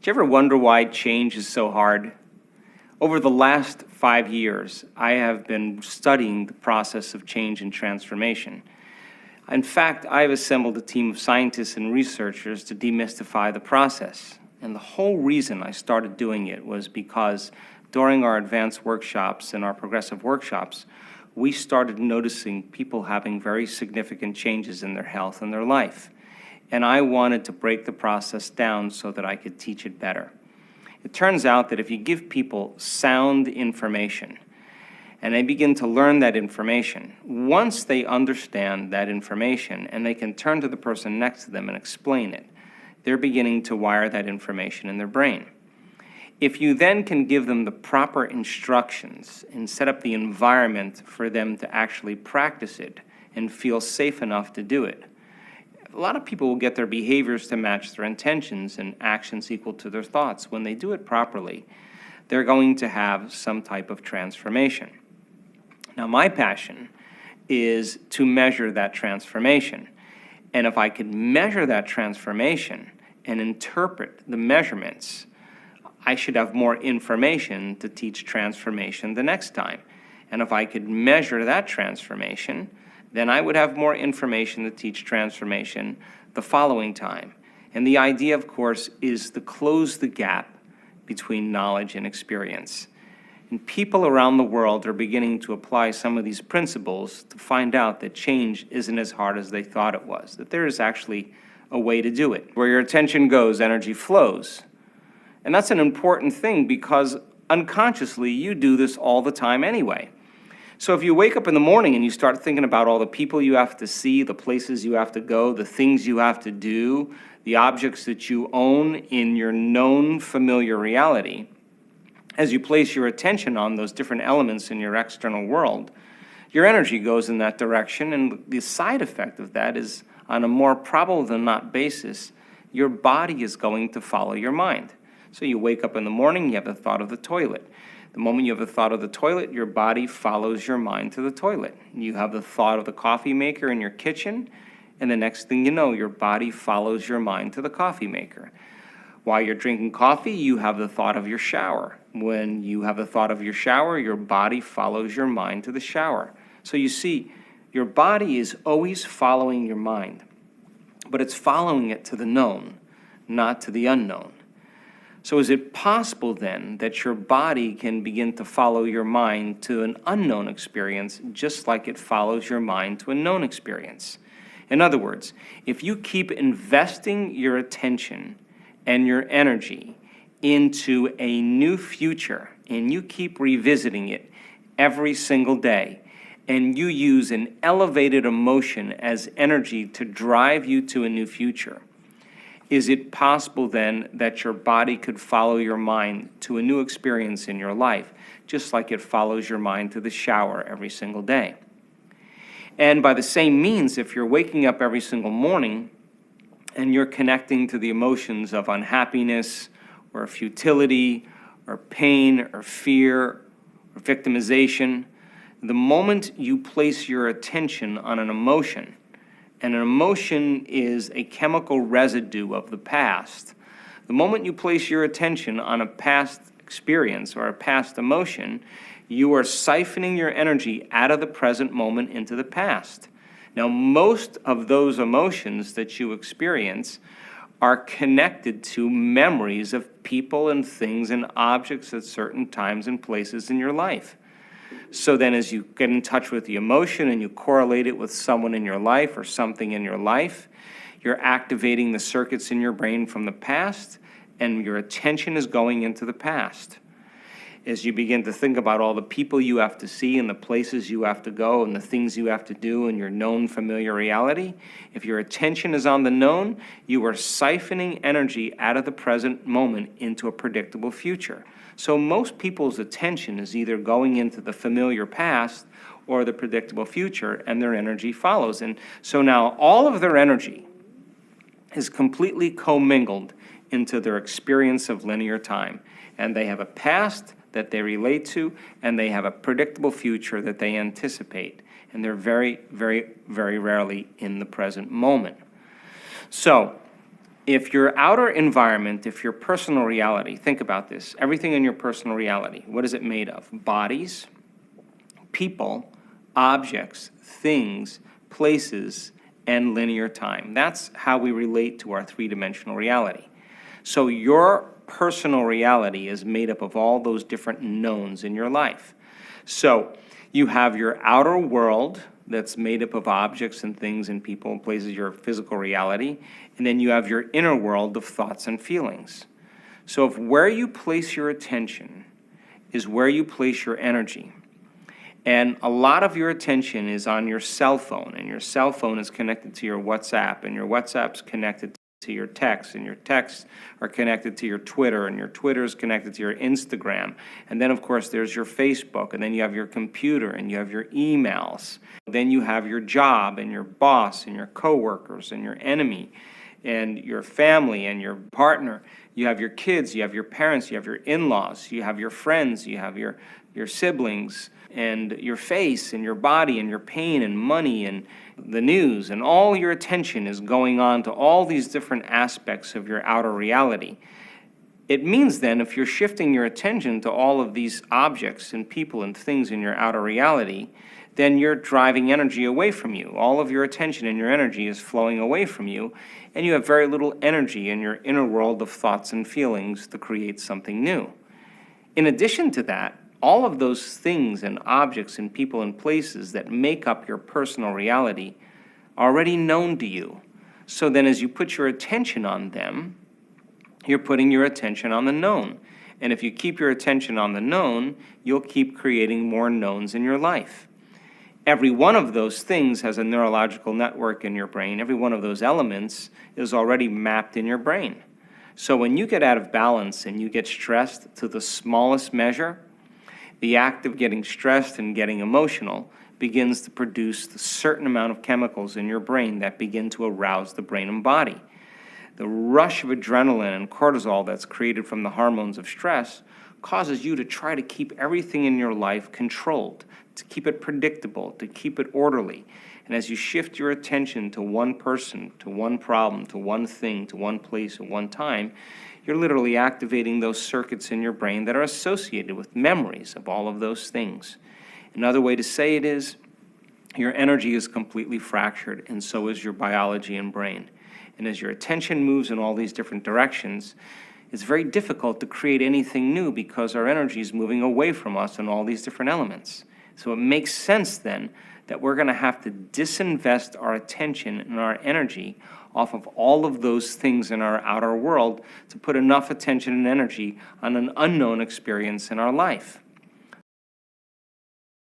Do you ever wonder why change is so hard? Over the last 5 years, I have been studying the process of change and transformation. In fact, I have assembled a team of scientists and researchers to demystify the process. And the whole reason I started doing it was because during our advanced workshops and our progressive workshops, we started noticing people having very significant changes in their health and their life. And I wanted to break the process down so that I could teach it better. It turns out that if you give people sound information and they begin to learn that information, once they understand that information and they can turn to the person next to them and explain it, they're beginning to wire that information in their brain. If you then can give them the proper instructions and set up the environment for them to actually practice it and feel safe enough to do it, a lot of people will get their behaviors to match their intentions and actions equal to their thoughts. When they do it properly, they're going to have some type of transformation. Now, my passion is to measure that transformation. And if I could measure that transformation and interpret the measurements, I should have more information to teach transformation the next time. And if I could measure that transformation, then I would have more information to teach transformation the following time. And the idea, of course, is to close the gap between knowledge and experience. And people around the world are beginning to apply some of these principles to find out that change isn't as hard as they thought it was, that there is actually a way to do it. Where your attention goes, energy flows. And that's an important thing because unconsciously you do this all the time anyway. So if you wake up in the morning and you start thinking about all the people you have to see, the places you have to go, the things you have to do, the objects that you own in your known familiar reality, as you place your attention on those different elements in your external world, your energy goes in that direction, and the side effect of that is, on a more probable than not basis, your body is going to follow your mind. So you wake up in the morning, you have the thought of the toilet. The moment you have the thought of the toilet, your body follows your mind to the toilet. You have the thought of the coffee maker in your kitchen, and the next thing you know, your body follows your mind to the coffee maker. While you're drinking coffee, you have the thought of your shower. When you have the thought of your shower, your body follows your mind to the shower. So you see, your body is always following your mind, but it's following it to the known, not to the unknown. So is it possible then that your body can begin to follow your mind to an unknown experience just like it follows your mind to a known experience? In other words, if you keep investing your attention and your energy into a new future and you keep revisiting it every single day, and you use an elevated emotion as energy to drive you to a new future, is it possible then that your body could follow your mind to a new experience in your life, just like it follows your mind to the shower every single day? And by the same means, if you're waking up every single morning and you're connecting to the emotions of unhappiness or futility or pain or fear or victimization, the moment you place your attention on an emotion, and an emotion is a chemical residue of the past, the moment you place your attention on a past experience or a past emotion, you are siphoning your energy out of the present moment into the past. Now, most of those emotions that you experience are connected to memories of people and things and objects at certain times and places in your life. So then as you get in touch with the emotion and you correlate it with someone in your life or something in your life, you're activating the circuits in your brain from the past, and your attention is going into the past. As you begin to think about all the people you have to see and the places you have to go and the things you have to do in your known familiar reality, if your attention is on the known, you are siphoning energy out of the present moment into a predictable future. So most people's attention is either going into the familiar past or the predictable future, and their energy follows. And so now all of their energy is completely commingled into their experience of linear time. And they have a past that they relate to, and they have a predictable future that they anticipate. And they're very, very, very rarely in the present moment. So If your outer environment, if your personal reality, think about this, everything in your personal reality, what is it made of? Bodies, people, objects, things, places, and linear time. That's how we relate to our three-dimensional reality. So your personal reality is made up of all those different knowns in your life. So you have your outer world that's made up of objects and things and people and places, your physical reality, and then you have your inner world of thoughts and feelings. So if where you place your attention is where you place your energy, and a lot of your attention is on your cell phone, and your cell phone is connected to your WhatsApp, and your WhatsApp's connected to your texts, and your texts are connected to your Twitter, and your Twitter is connected to your Instagram. And then, of course, there's your Facebook, and then you have your computer, and you have your emails. Then you have your job, and your boss, and your coworkers, and your enemy, and your family, and your partner. You have your kids, you have your parents, you have your in-laws, you have your friends, you have your siblings, and your face, and your body, and your pain, and money, and the news, and all your attention is going on to all these different aspects of your outer reality. It means then, if you're shifting your attention to all of these objects and people and things in your outer reality, then you're driving energy away from you. All of your attention and your energy is flowing away from you, and you have very little energy in your inner world of thoughts and feelings to create something new. In addition to that, all of those things and objects and people and places that make up your personal reality are already known to you. So then as you put your attention on them, you're putting your attention on the known. And if you keep your attention on the known, you'll keep creating more knowns in your life. Every one of those things has a neurological network in your brain. Every one of those elements is already mapped in your brain. So when you get out of balance and you get stressed to the smallest measure, the act of getting stressed and getting emotional begins to produce a certain amount of chemicals in your brain that begin to arouse the brain and body. The rush of adrenaline and cortisol that's created from the hormones of stress causes you to try to keep everything in your life controlled, to keep it predictable, to keep it orderly. And as you shift your attention to one person, to one problem, to one thing, to one place at one time, you're literally activating those circuits in your brain that are associated with memories of all of those things. Another way to say it is, your energy is completely fractured, and so is your biology and brain. And as your attention moves in all these different directions, it's very difficult to create anything new because our energy is moving away from us in all these different elements. So it makes sense then that we're going to have to disinvest our attention and our energy off of all of those things in our outer world to put enough attention and energy on an unknown experience in our life.